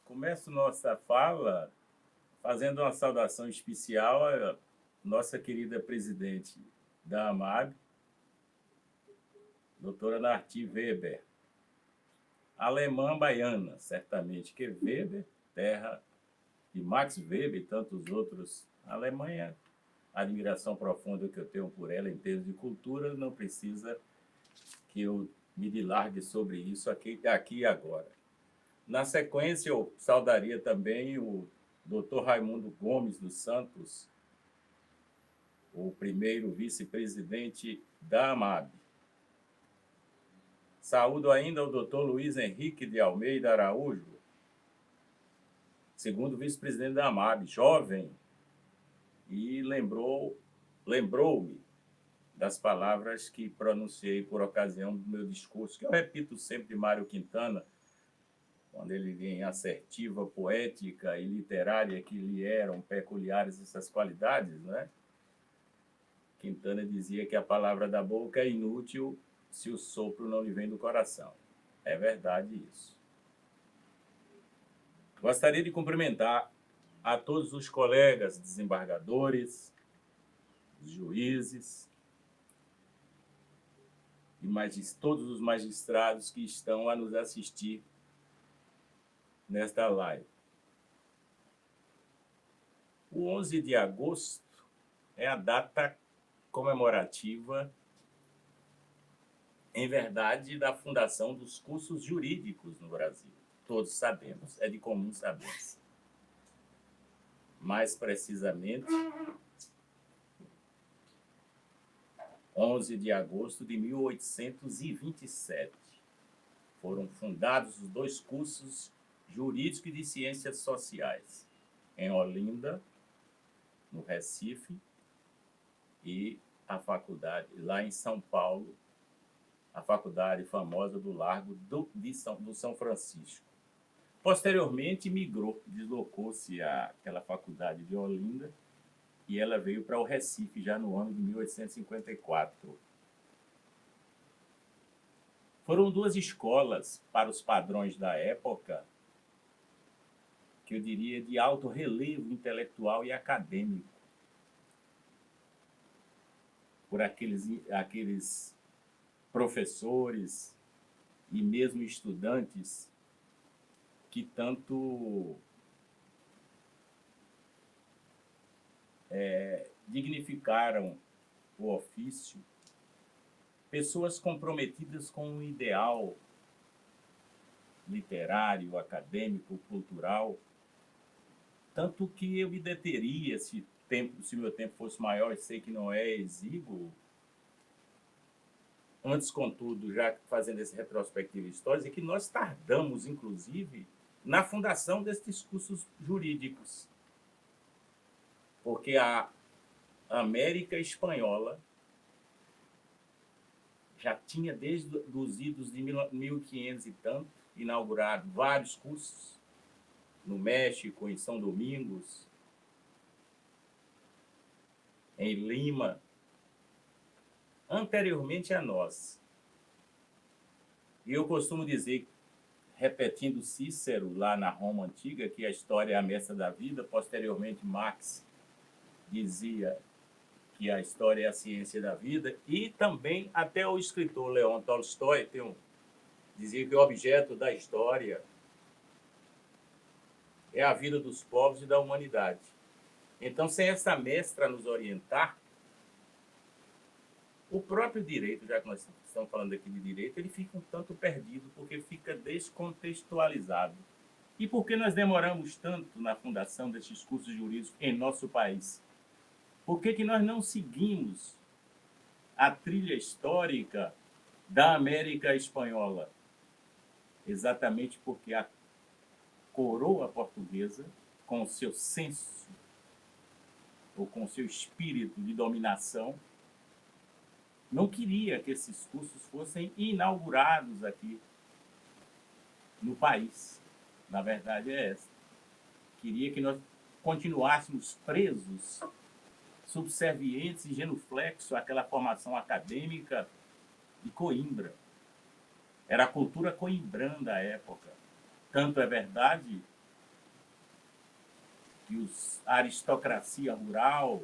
Começo nossa fala fazendo uma saudação especial à nossa querida presidente da AMAB, doutora Narti Weber, alemã baiana, certamente, que Weber, terra de Max Weber e tantos outros. A Alemanha, a admiração profunda que eu tenho por ela em termos de cultura, não precisa que eu me dilargue sobre isso aqui e agora. Na sequência, eu saudaria também o Dr. Raimundo Gomes dos Santos, o primeiro vice-presidente da AMAB. Saúdo ainda o Dr. Luiz Henrique de Almeida Araújo, segundo vice-presidente da AMAB, jovem, e lembrou-me das palavras que pronunciei por ocasião do meu discurso, que eu repito sempre de Mário Quintana, quando ele em assertiva, poética e literária que lhe eram peculiares essas qualidades, né? Quintana dizia que a palavra da boca é inútil se o sopro não lhe vem do coração. É verdade isso. Gostaria de cumprimentar a todos os colegas desembargadores, juízes e todos os magistrados que estão a nos assistir nesta live. O 11 de agosto é a data comemorativa, em verdade, da fundação dos cursos jurídicos no Brasil. Todos sabemos, é de comum saber. Mais precisamente, 11 de agosto de 1827, foram fundados os dois cursos jurídicos e de ciências sociais, em Olinda, no Recife, e a faculdade, lá em São Paulo, a faculdade famosa do Largo do São Francisco. Posteriormente, migrou, deslocou-se àquela faculdade de Olinda e ela veio para o Recife já no ano de 1854. Foram duas escolas para os padrões da época, que eu diria de alto relevo intelectual e acadêmico, por aqueles professores e mesmo estudantes que tanto dignificaram o ofício, pessoas comprometidas com um ideal literário, acadêmico, cultural, tanto que eu me deteria, se meu tempo fosse maior, eu sei que não é exíguo. Antes, contudo, já fazendo esse retrospectivo histórico, é que nós tardamos, inclusive, na fundação desses cursos jurídicos. Porque a América Espanhola já tinha, desde os idos de 1500 e tanto, inaugurado vários cursos, no México, em São Domingos, em Lima, anteriormente a nós. E eu costumo dizer, repetindo Cícero, lá na Roma Antiga, que a história é a mestra da vida, posteriormente Marx dizia que a história é a ciência da vida, e também até o escritor Leon Tolstói dizia que o objeto da história é a vida dos povos e da humanidade. Então, sem essa mestra a nos orientar, o próprio direito, já que nós estamos falando aqui de direito, ele fica um tanto perdido, porque fica descontextualizado. E por que nós demoramos tanto na fundação desses cursos jurídicos em nosso país? Por que nós não seguimos a trilha histórica da América Espanhola? Exatamente porque a coroa portuguesa, com o seu senso, ou com o seu espírito de dominação, não queria que esses cursos fossem inaugurados aqui no país. Na verdade é essa. Queria que nós continuássemos presos, subservientes e genuflexos àquela formação acadêmica de Coimbra. Era a cultura coimbrã da época. Tanto é verdade a aristocracia rural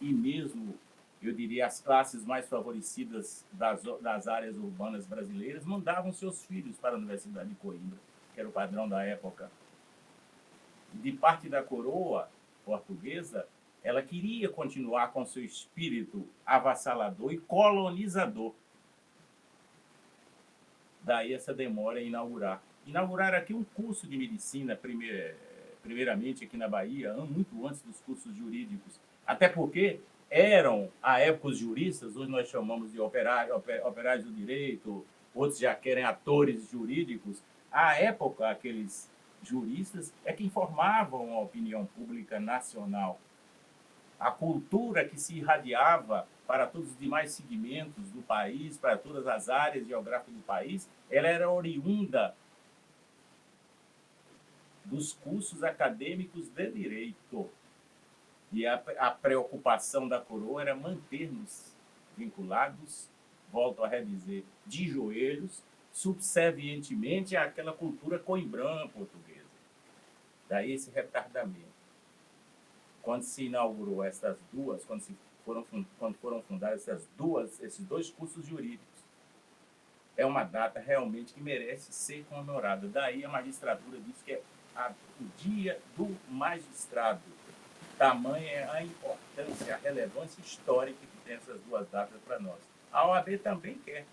e mesmo, eu diria, as classes mais favorecidas das áreas urbanas brasileiras mandavam seus filhos para a Universidade de Coimbra, que era o padrão da época. De parte da coroa portuguesa, ela queria continuar com seu espírito avassalador e colonizador. Daí essa demora em inaugurar. Inaugurar aqui um curso de medicina, primeiramente aqui na Bahia, muito antes dos cursos jurídicos. Até porque eram, à época, os juristas, hoje nós chamamos de operários do direito, outros já querem atores jurídicos. À época, aqueles juristas é que informavam a opinião pública nacional. A cultura que se irradiava para todos os demais segmentos do país, para todas as áreas geográficas do país, ela era oriunda dos cursos acadêmicos de direito. E a preocupação da coroa era manter-nos vinculados, volto a redizer, de joelhos, subservientemente àquela cultura coimbrã portuguesa. Daí esse retardamento. Quando se inaugurou essas duas, quando foram fundados esses dois cursos jurídicos, é uma data realmente que merece ser comemorada. Daí a magistratura diz que é o dia do magistrado. Tamanha é a importância, a relevância histórica que tem essas duas datas para nós. A OAB também quer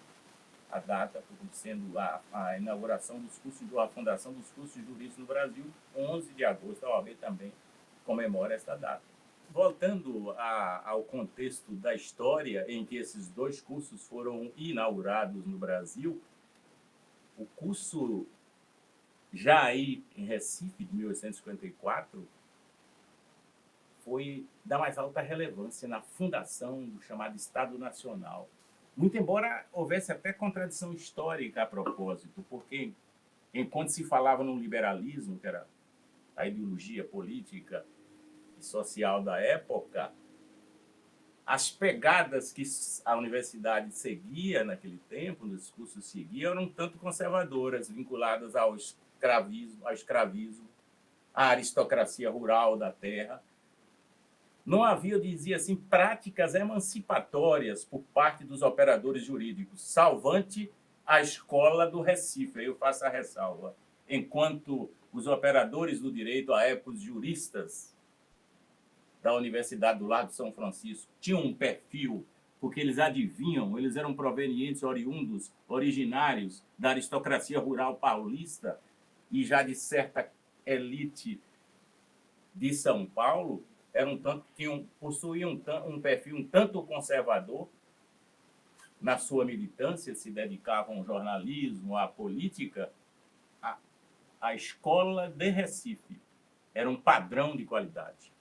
a data, sendo a inauguração dos cursos, a fundação dos cursos jurídicos no Brasil, 11 de agosto. A OAB também comemora esta data. Voltando ao contexto da história em que esses dois cursos foram inaugurados no Brasil, o curso já aí em Recife, de 1854, foi da mais alta relevância na fundação do chamado Estado Nacional. Muito embora houvesse até contradição histórica a propósito, porque enquanto se falava no liberalismo, que era a ideologia política e social da época, as pegadas que a universidade seguia naquele tempo, nos cursos seguiam, eram um tanto conservadoras, vinculadas ao escravismo, à aristocracia rural da terra. Não havia, eu dizia assim, práticas emancipatórias por parte dos operadores jurídicos, salvante a escola do Recife. Aí eu faço a ressalva. Enquanto os operadores do direito, à época, os juristas da Universidade do Largo de São Francisco, tinham um perfil, porque eles adivinham, eles eram provenientes, oriundos, originários da aristocracia rural paulista e já de certa elite de São Paulo, possuíam um perfil um tanto conservador na sua militância, se dedicavam ao jornalismo, à política. A escola de Recife era um padrão de qualidade.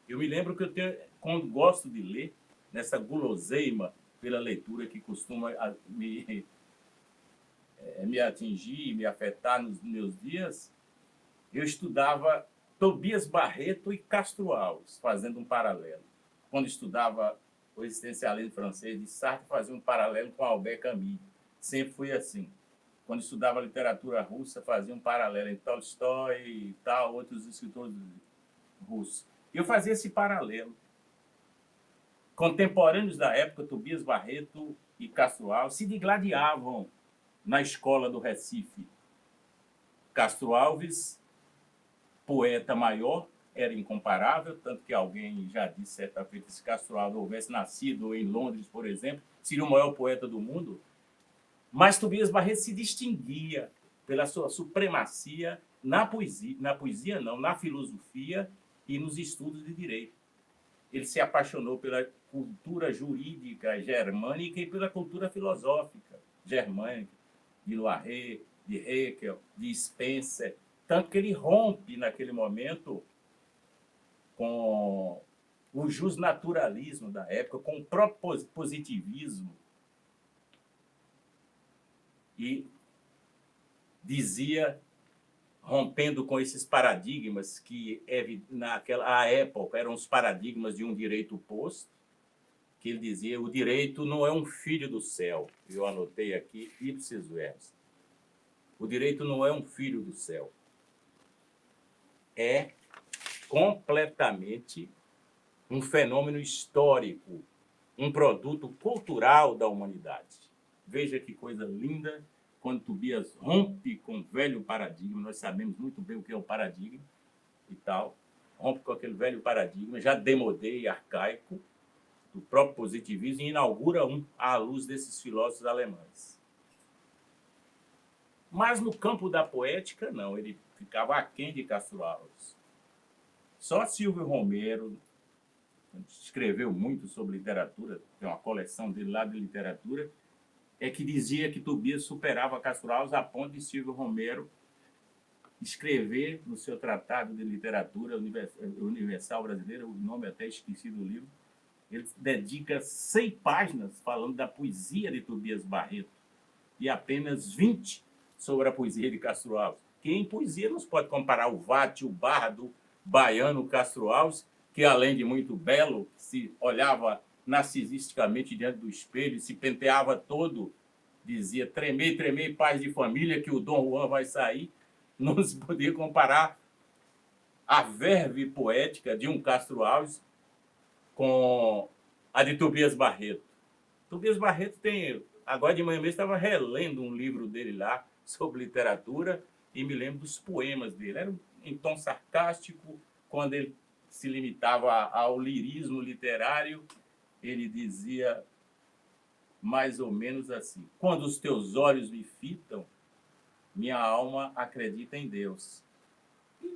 Eu me lembro que quando gosto de ler, nessa guloseima pela leitura que costuma me atingir, me afetar nos meus dias, eu estudava Tobias Barreto e Castro Alves, fazendo um paralelo. Quando estudava o existencialismo francês de Sartre, fazia um paralelo com Albert Camus. Sempre fui assim. Quando estudava literatura russa, fazia um paralelo entre Tolstói e tal, outros escritores russos. Eu fazia esse paralelo. Contemporâneos da época, Tobias Barreto e Castro Alves se digladiavam na escola do Recife. Castro Alves, poeta maior, era incomparável, tanto que alguém já disse certa feita, se Castro Alves houvesse nascido em Londres, por exemplo, seria o maior poeta do mundo. Mas Tobias Barreto se distinguia pela sua supremacia na filosofia e nos estudos de direito. Ele se apaixonou pela cultura jurídica germânica e pela cultura filosófica germânica, de Loiret, de Hegel, de Spencer, tanto que ele rompe, naquele momento, com o justnaturalismo da época, com o propositivismo. E dizia, rompendo com esses paradigmas que, naquela época, eram os paradigmas de um direito posto, que ele dizia, o direito não é um filho do céu. Eu anotei aqui, ipsis verbis. O direito não é um filho do céu. É completamente um fenômeno histórico, um produto cultural da humanidade. Veja que coisa linda quando Tobias rompe com o velho paradigma. Nós sabemos muito bem o que é o paradigma e tal. Rompe com aquele velho paradigma, já demodé e arcaico, do próprio positivismo, e inaugura à luz desses filósofos alemães. Mas no campo da poética, não, ele ficava aquém de Castro Alves. Só Silvio Romero escreveu muito sobre literatura, tem uma coleção dele lá de literatura, é que dizia que Tobias superava Castro Alves a ponto de Silvio Romero escrever no seu tratado de literatura universal brasileira, o nome até esqueci do livro, ele dedica 100 páginas falando da poesia de Tobias Barreto e apenas 20 sobre a poesia de Castro Alves. Que em poesia não se pode comparar o vate, o bardo, baiano Castro Alves, que além de muito belo, se olhava narcisisticamente diante do espelho e se penteava todo, dizia: tremei, tremei, paz de família, que o Dom Juan vai sair. Não se podia comparar a verve poética de um Castro Alves com a de Tobias Barreto. Tobias Barreto tem... Agora de manhã mesmo estava relendo um livro dele lá sobre literatura e me lembro dos poemas dele. Era em tom sarcástico, quando ele se limitava ao lirismo literário, ele dizia mais ou menos assim: quando os teus olhos me fitam, minha alma acredita em Deus.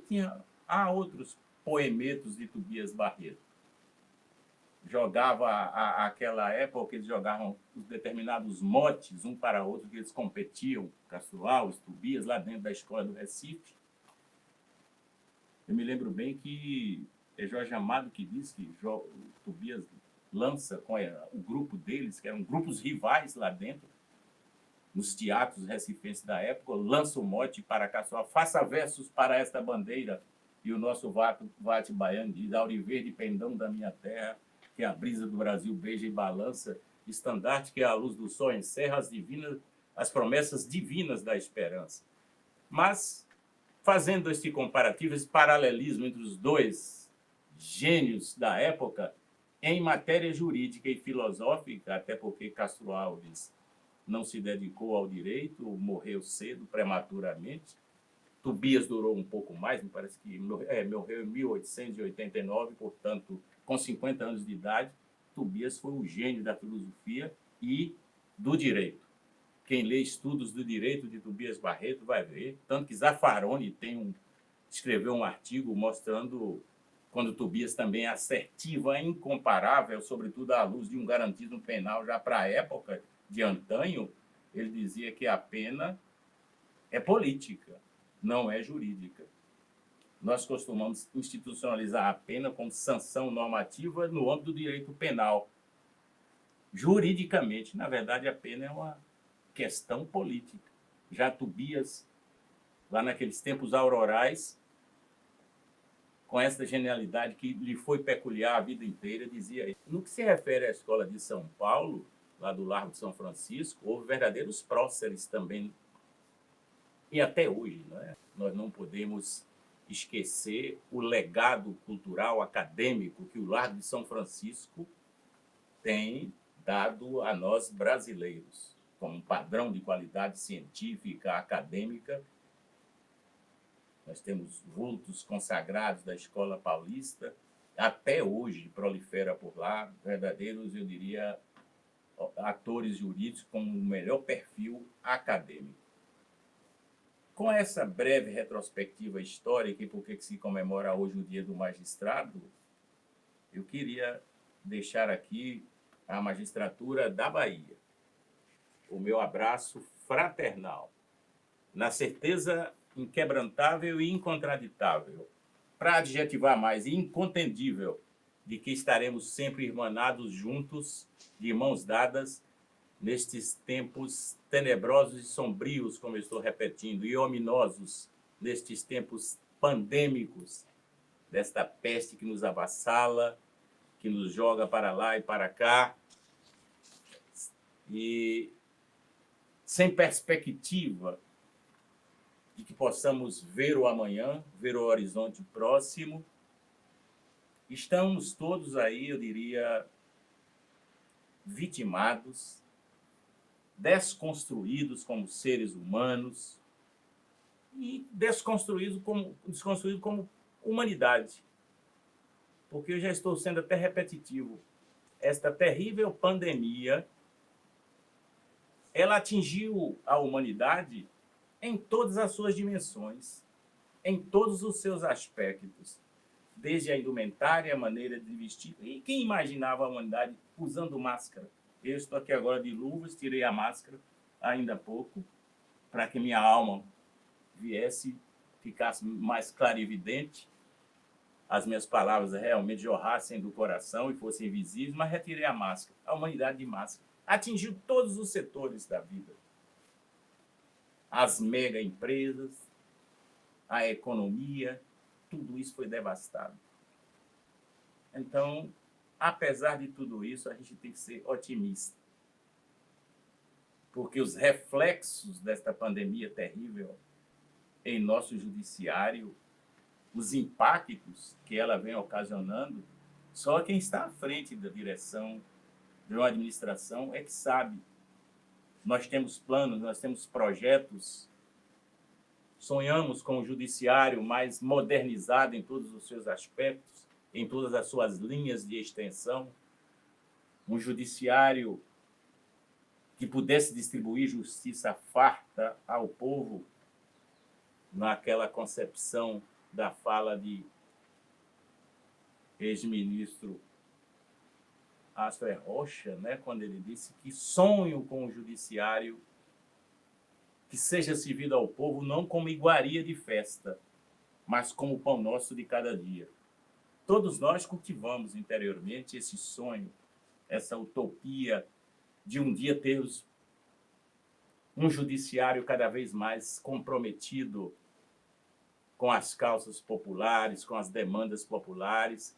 E há outros poemetos de Tobias Barreto. Jogava aquela época, eles jogavam os determinados motes um para outro, que eles competiam, Castro Alves, Tobias, lá dentro da escola do Recife. Eu me lembro bem que é Jorge Amado que diz que Tobias lança com o grupo deles, que eram grupos rivais lá dentro, nos teatros recifenses da época, lança o mote para Castro Alves: faça versos para esta bandeira. E o nosso vate baiano diz: auriverde pendão da minha terra, que a brisa do Brasil beija e balança, estandarte que a luz do sol encerra as promessas divinas da esperança. Mas, fazendo este comparativo, esse paralelismo entre os dois gênios da época, em matéria jurídica e filosófica, até porque Castro Alves não se dedicou ao direito, morreu cedo, prematuramente. Tobias durou um pouco mais, me parece que morreu em 1889, portanto, com 50 anos de idade. Tobias foi um gênio da filosofia e do direito. Quem lê estudos do direito de Tobias Barreto vai ver, tanto que Zaffaroni escreveu um artigo mostrando quando Tobias também é assertiva, incomparável, sobretudo à luz de um garantismo penal já para a época de antanho. Ele dizia que a pena é política, não é jurídica. Nós costumamos institucionalizar a pena como sanção normativa no âmbito do direito penal. Juridicamente, na verdade, a pena é uma questão política. Já Tobias, lá naqueles tempos aurorais, com essa genialidade que lhe foi peculiar a vida inteira, dizia isso. No que se refere à escola de São Paulo, lá do Largo de São Francisco, houve verdadeiros próceres também. E até hoje, nós não podemos esquecer o legado cultural, acadêmico que o Largo de São Francisco tem dado a nós brasileiros, como um padrão de qualidade científica, acadêmica. Nós temos vultos consagrados da escola paulista, até hoje prolifera por lá, verdadeiros, eu diria, atores jurídicos com o melhor perfil acadêmico. Com essa breve retrospectiva histórica e por que se comemora hoje o Dia do Magistrado, eu queria deixar aqui a magistratura da Bahia o meu abraço fraternal, na certeza inquebrantável e incontraditável, para adjetivar mais, incontendível, de que estaremos sempre irmanados juntos, de mãos dadas, nestes tempos tenebrosos e sombrios, como eu estou repetindo, e ominosos, nestes tempos pandêmicos, desta peste que nos avassala, que nos joga para lá e para cá, e sem perspectiva de que possamos ver o amanhã, ver o horizonte próximo, Estamos todos aí, eu diria, vitimados, desconstruídos como seres humanos e desconstruídos como humanidade. Porque eu já estou sendo até repetitivo. Esta terrível pandemia, ela atingiu a humanidade em todas as suas dimensões, em todos os seus aspectos, desde a indumentária, a maneira de vestir. E quem imaginava a humanidade usando máscara? Eu estou aqui agora de luvas, tirei a máscara ainda há pouco, para que minha alma viesse, ficasse mais clarividente, as minhas palavras realmente jorrassem do coração e fossem visíveis, mas retirei a máscara. A humanidade de máscara atingiu todos os setores da vida. As mega empresas, a economia, tudo isso foi devastado. Então, apesar de tudo isso, a gente tem que ser otimista. Porque os reflexos desta pandemia terrível em nosso judiciário, os impactos que ela vem ocasionando, só quem está à frente da direção de uma administração é que sabe. Nós temos planos, nós temos projetos, sonhamos com um judiciário mais modernizado em todos os seus aspectos, em todas as suas linhas de extensão, um judiciário que pudesse distribuir justiça farta ao povo, naquela concepção da fala de ex-ministro Astor Rocha, né, quando ele disse que sonho com um judiciário que seja servido ao povo não como iguaria de festa, mas como o pão nosso de cada dia. Todos nós cultivamos interiormente esse sonho, essa utopia de um dia termos um judiciário cada vez mais comprometido com as causas populares, com as demandas populares,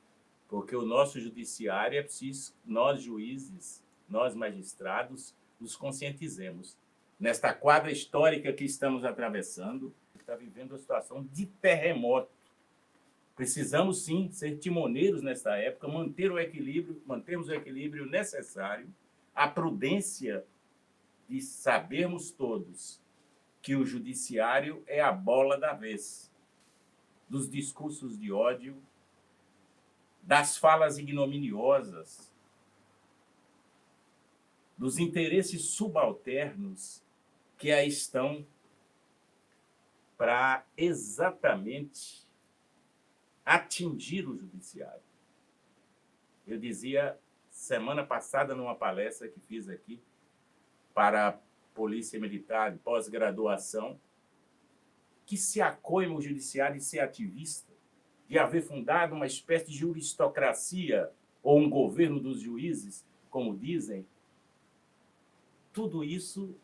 porque o nosso judiciário é preciso que nós, juízes, nós, magistrados, nos conscientizemos. Nesta quadra histórica que estamos atravessando, está vivendo uma situação de terremoto. Precisamos, sim, ser timoneiros nesta época, mantermos o equilíbrio necessário, a prudência de sabermos todos que o judiciário é a bola da vez dos discursos de ódio, das falas ignominiosas, dos interesses subalternos que aí estão para exatamente atingir o judiciário. Eu dizia semana passada numa palestra que fiz aqui para a Polícia Militar de pós-graduação, que se acoima o judiciário de ser ativista, de haver fundado uma espécie de juristocracia ou um governo dos juízes, como dizem. Tudo isso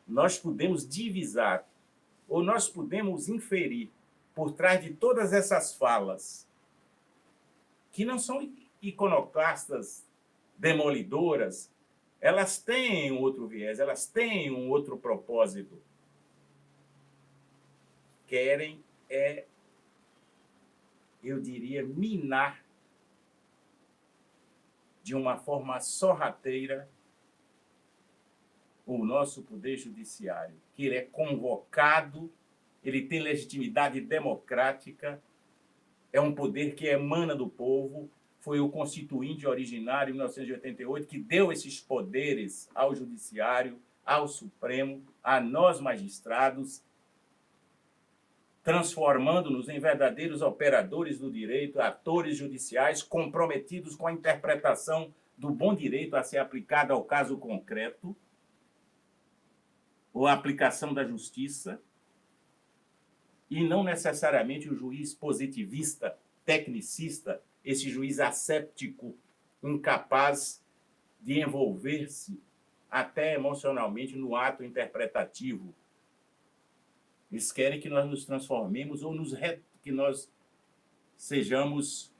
nós podemos divisar, ou nós podemos inferir por trás de todas essas falas, que não são iconoclastas, demolidoras, elas têm um outro viés, elas têm um outro propósito. Querem, eu diria, minar de uma forma sorrateira o nosso poder judiciário, que ele é convocado, ele tem legitimidade democrática, é um poder que emana do povo, foi o Constituinte originário, em 1988, que deu esses poderes ao Judiciário, ao Supremo, a nós magistrados, transformando-nos em verdadeiros operadores do direito, atores judiciais comprometidos com a interpretação do bom direito a ser aplicado ao caso concreto, ou a aplicação da justiça, e não necessariamente o juiz positivista, tecnicista, esse juiz asséptico, incapaz de envolver-se até emocionalmente no ato interpretativo. Eles querem que nós nos transformemos ou que nós sejamos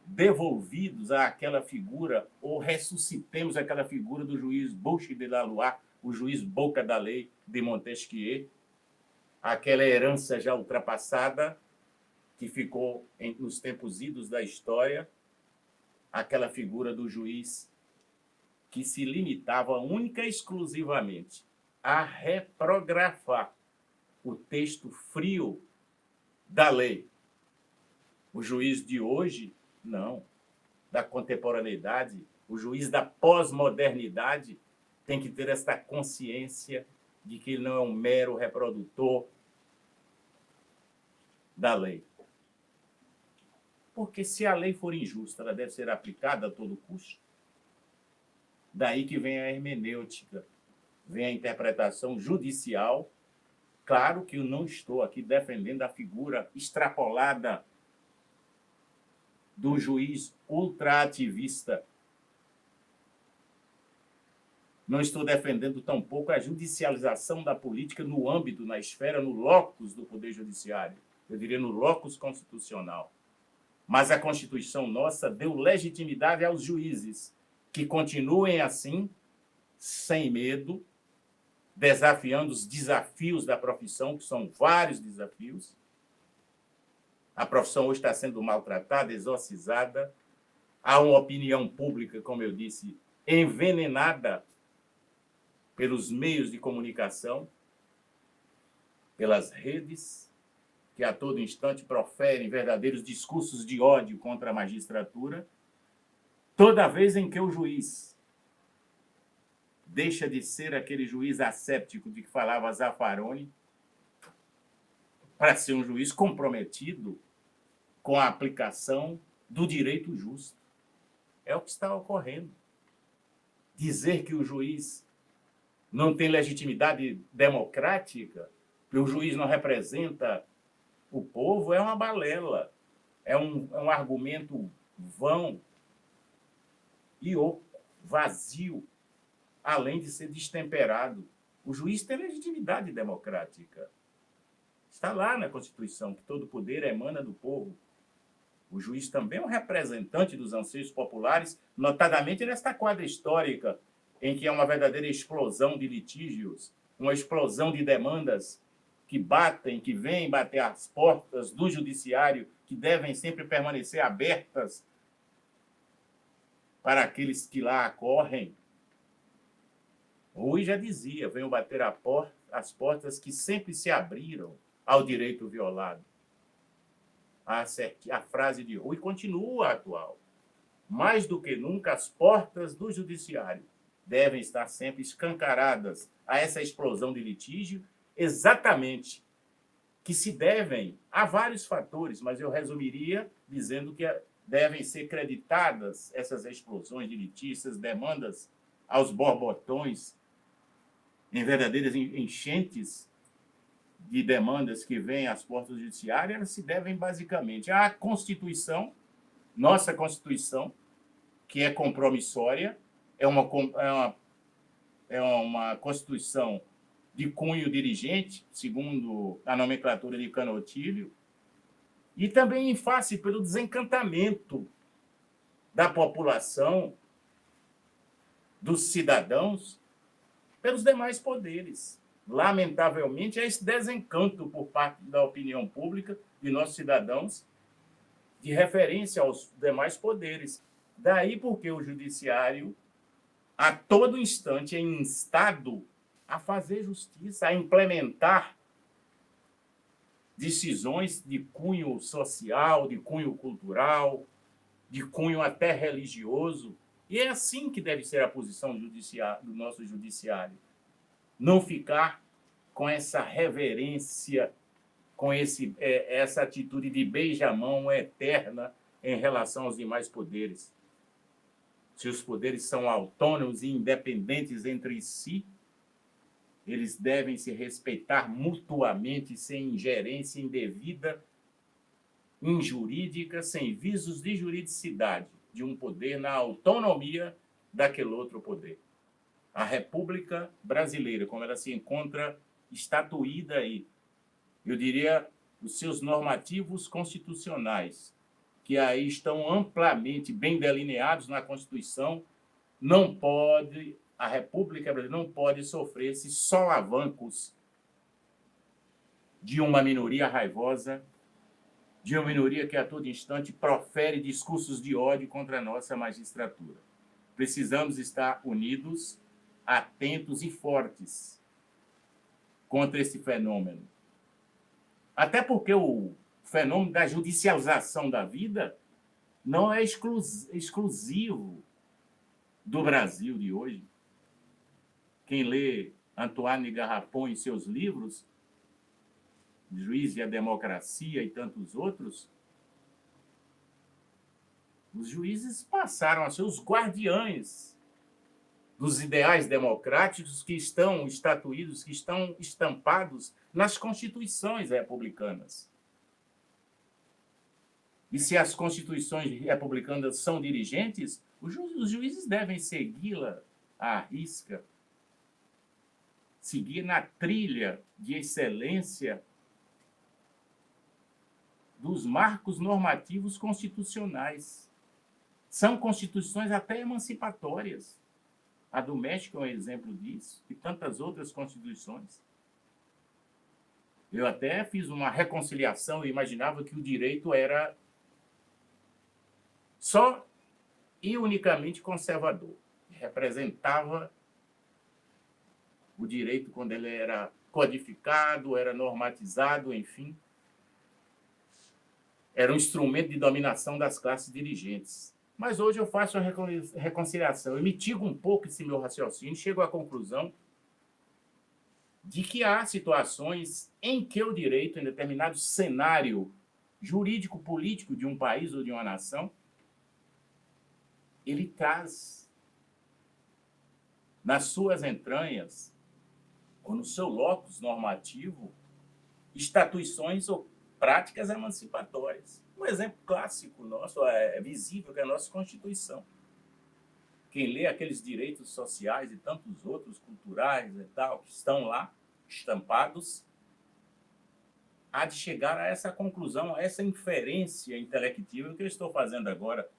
devolvidos àquela figura ou ressuscitemos aquela figura do juiz Boucher de Laloy, o juiz boca da lei de Montesquieu, aquela herança já ultrapassada que ficou nos tempos idos da história, aquela figura do juiz que se limitava única e exclusivamente a reprografar o texto frio da lei. O juiz de hoje, não. Da contemporaneidade, o juiz da pós-modernidade tem que ter esta consciência de que ele não é um mero reprodutor da lei. Porque se a lei for injusta, ela deve ser aplicada a todo custo. Daí que vem a hermenêutica, vem a interpretação judicial. Claro que eu não estou aqui defendendo a figura extrapolada do juiz ultraativista. Não estou defendendo tampouco a judicialização da política no âmbito, na esfera, no locus do Poder Judiciário. Eu diria no locus constitucional. Mas a Constituição nossa deu legitimidade aos juízes que continuem assim, sem medo, desafiando os desafios da profissão, que são vários desafios. A profissão hoje está sendo maltratada, exorcizada. Há uma opinião pública, como eu disse, envenenada pelos meios de comunicação, pelas redes, que a todo instante proferem verdadeiros discursos de ódio contra a magistratura. Toda vez em que o juiz deixa de ser aquele juiz asséptico de que falava Zaffaroni, para ser um juiz comprometido com a aplicação do direito justo. É o que está ocorrendo. Dizer que o juiz não tem legitimidade democrática, que o juiz não representa o povo, é uma balela, é um argumento vão e oco, vazio, além de ser destemperado. O juiz tem legitimidade democrática. Está lá na Constituição, que todo poder emana do povo. O juiz também é um representante dos anseios populares, notadamente nesta quadra histórica, em que há uma verdadeira explosão de litígios, uma explosão de demandas que batem, que vêm bater às portas do judiciário, que devem sempre permanecer abertas para aqueles que lá acorrem. Rui já dizia, venham bater as portas que sempre se abriram ao direito violado. A frase de Rui continua atual. Mais do que nunca, as portas do judiciário devem estar sempre escancaradas a essa explosão de litígio, exatamente, que se devem a vários fatores, mas eu resumiria dizendo que devem ser creditadas essas explosões de litígio, essas demandas aos borbotões, em verdadeiras enchentes de demandas que vêm às portas do judiciário, elas se devem basicamente à Constituição, nossa Constituição, que é compromissória, é uma Constituição de cunho dirigente, segundo a nomenclatura de Canotilho, e também em face pelo desencantamento da população, dos cidadãos, pelos demais poderes. Lamentavelmente, há esse desencanto por parte da opinião pública de nossos cidadãos de referência aos demais poderes. Daí porque o judiciário, a todo instante, é instado a fazer justiça, a implementar decisões de cunho social, de cunho cultural, de cunho até religioso. E é assim que deve ser a posição do nosso judiciário. Não ficar com essa reverência, com essa atitude de beija-mão eterna em relação aos demais poderes. Se os poderes são autônomos e independentes entre si, eles devem se respeitar mutuamente, sem ingerência indevida, injurídica, sem visos de juridicidade de um poder na autonomia daquele outro poder. A República Brasileira, como ela se encontra estatuída aí, eu diria, os seus normativos constitucionais, que aí estão amplamente bem delineados na Constituição, a República Brasileira não pode sofrer esses solavancos de uma minoria raivosa, de uma minoria que a todo instante profere discursos de ódio contra a nossa magistratura. Precisamos estar unidos, atentos e fortes contra esse fenômeno. Até porque o fenômeno da judicialização da vida não é exclusivo do Brasil de hoje. Quem lê Antoine Garrapon em seus livros, Juiz e a Democracia e tantos outros, os juízes passaram a ser os guardiães dos ideais democráticos que estão estatuídos, que estão estampados nas constituições republicanas. E se as constituições republicanas são dirigentes, os juízes devem segui-la à risca, seguir na trilha de excelência dos marcos normativos constitucionais. São constituições até emancipatórias. A do México é um exemplo disso, e tantas outras constituições. Eu até fiz uma reconciliação e imaginava que o direito era só e unicamente conservador. Representava o direito quando ele era codificado, era normatizado, enfim. Era um instrumento de dominação das classes dirigentes. Mas hoje eu faço a reconciliação. Eu mitigo um pouco esse meu raciocínio e chego à conclusão de que há situações em que o direito, em determinado cenário jurídico-político de um país ou de uma nação, ele traz nas suas entranhas, ou no seu locus normativo, estatuições ou práticas emancipatórias. Um exemplo clássico nosso, é visível, que é a nossa Constituição. Quem lê aqueles direitos sociais e tantos outros, culturais e tal, que estão lá, estampados, há de chegar a essa conclusão, a essa inferência intelectiva que eu estou fazendo agora.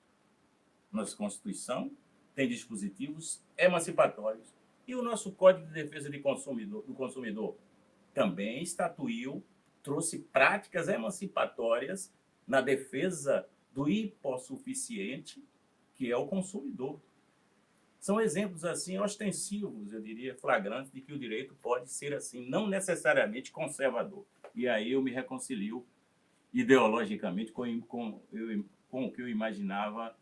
Nossa Constituição tem dispositivos emancipatórios. E o nosso Código de Defesa do Consumidor também estatuiu, trouxe práticas emancipatórias na defesa do hipossuficiente, que é o consumidor. São exemplos assim ostensivos, eu diria, flagrantes, de que o direito pode ser assim, não necessariamente conservador. E aí eu me reconcilio ideologicamente com o que eu imaginava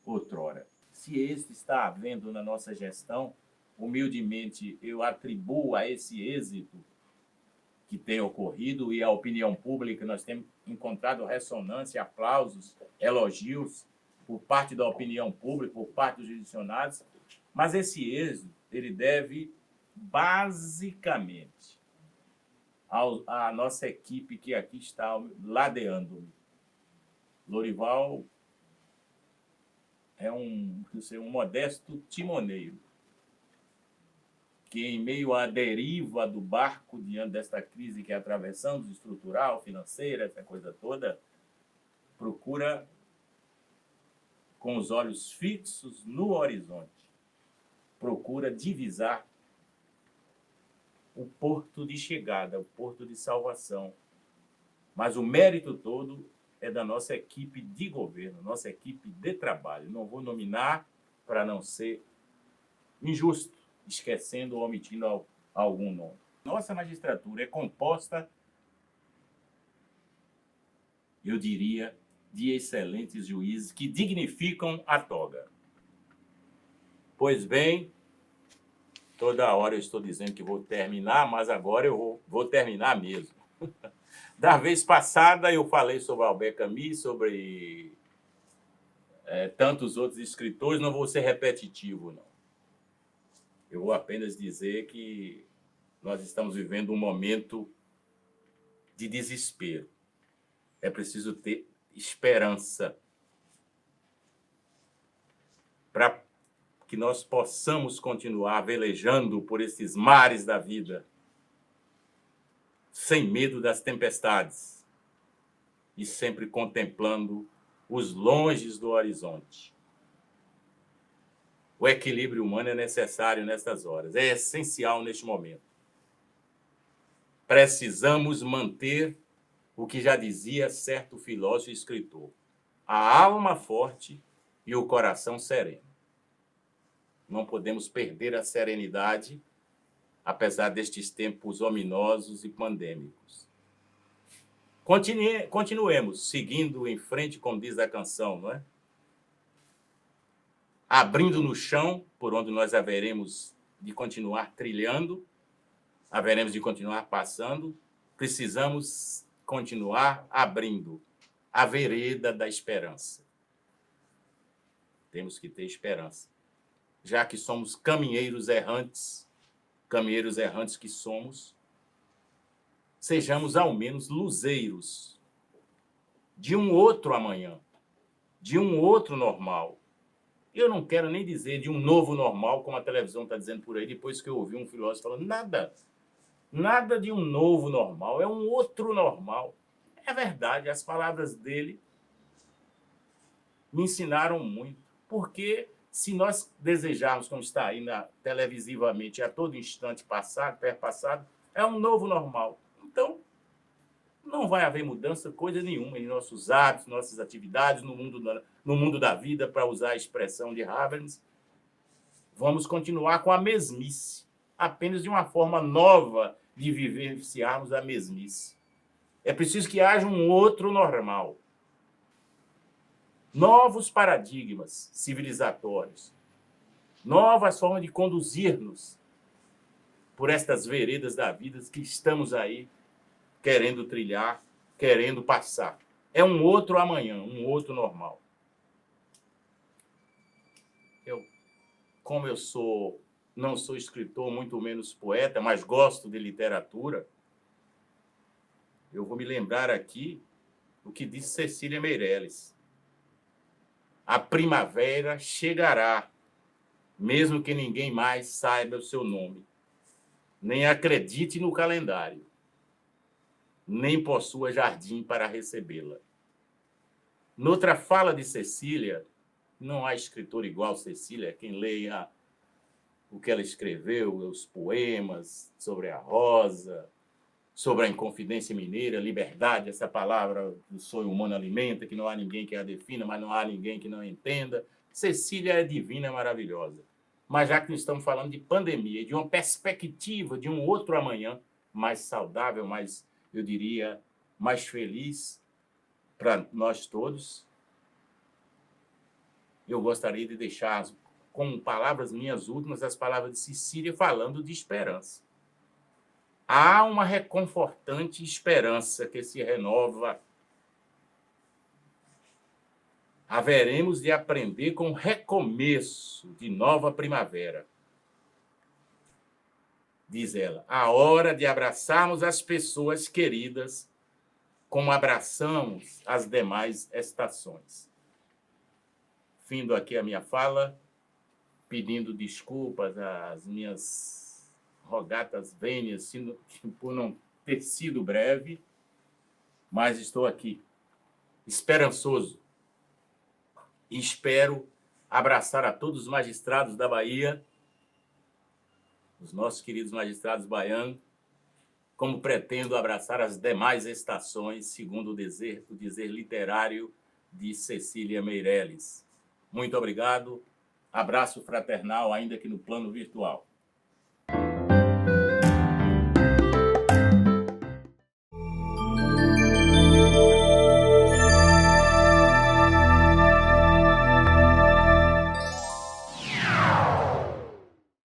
outrora. Se êxito está havendo na nossa gestão, humildemente eu atribuo a esse êxito que tem ocorrido e a opinião pública, nós temos encontrado ressonância, aplausos, elogios por parte da opinião pública, por parte dos jurisdicionados, mas esse êxito ele deve basicamente à nossa equipe que aqui está ladeando-me. Lorival é um modesto timoneiro, que em meio à deriva do barco, diante desta crise que atravessamos, estrutural, financeira, essa coisa toda, procura, com os olhos fixos no horizonte, procura divisar o porto de chegada, o porto de salvação. Mas o mérito todo é da nossa equipe de governo, nossa equipe de trabalho. Não vou nominar para não ser injusto, esquecendo ou omitindo algum nome. Nossa magistratura é composta, eu diria, de excelentes juízes que dignificam a toga. Pois bem, toda hora eu estou dizendo que vou terminar, mas agora eu vou terminar mesmo. Da vez passada eu falei sobre Albert Camus, sobre tantos outros escritores, não vou ser repetitivo, não. Eu vou apenas dizer que nós estamos vivendo um momento de desespero. É preciso ter esperança para que nós possamos continuar velejando por esses mares da vida, sem medo das tempestades e sempre contemplando os longes do horizonte. O equilíbrio humano é necessário nessas horas, é essencial neste momento. Precisamos manter o que já dizia certo filósofo e escritor: a alma forte e o coração sereno. Não podemos perder a serenidade, apesar destes tempos ominosos e pandêmicos. Continuemos seguindo em frente, como diz a canção, não é? Abrindo no chão, por onde nós haveremos de continuar trilhando, haveremos de continuar passando, precisamos continuar abrindo a vereda da esperança. Temos que ter esperança, já que somos caminheiros errantes que somos, sejamos ao menos luzeiros de um outro amanhã, de um outro normal. Eu não quero nem dizer de um novo normal, como a televisão está dizendo por aí, depois que eu ouvi um filósofo falando, nada de um novo normal, é um outro normal. É verdade, as palavras dele me ensinaram muito, porque se nós desejarmos, como está aí televisivamente a todo instante passado, perpassado, é um novo normal. Então, não vai haver mudança, coisa nenhuma, em nossos hábitos, nossas atividades, no mundo da vida, para usar a expressão de Habermas. Vamos continuar com a mesmice, apenas de uma forma nova de vivenciarmos a mesmice. É preciso que haja um outro normal. Novos paradigmas civilizatórios, novas formas de conduzir-nos por estas veredas da vida que estamos aí querendo trilhar, querendo passar. É um outro amanhã, um outro normal. Como eu não sou escritor, muito menos poeta, mas gosto de literatura, eu vou me lembrar aqui o que disse Cecília Meirelles. A primavera chegará, mesmo que ninguém mais saiba o seu nome, nem acredite no calendário, nem possua jardim para recebê-la. Noutra fala de Cecília, não há escritor igual Cecília, quem leia o que ela escreveu, os poemas sobre a rosa, sobre a Inconfidência Mineira, liberdade, essa palavra do sonho humano alimenta, que não há ninguém que a defina, mas não há ninguém que não entenda. Cecília é divina, é maravilhosa. Mas já que nós estamos falando de pandemia, de uma perspectiva de um outro amanhã mais saudável, mais, eu diria, mais feliz para nós todos, eu gostaria de deixar como palavras minhas últimas as palavras de Cecília falando de esperança. Há uma reconfortante esperança que se renova. Haveremos de aprender com o recomeço de nova primavera. Diz ela, a hora de abraçarmos as pessoas queridas como abraçamos as demais estações. Findo aqui a minha fala, pedindo desculpas às minhas rogatas vênias por não ter sido breve, mas estou aqui, esperançoso, e espero abraçar a todos os magistrados da Bahia, os nossos queridos magistrados baianos, como pretendo abraçar as demais estações, segundo o dizer literário de Cecília Meirelles. Muito obrigado, abraço fraternal, ainda que no plano virtual.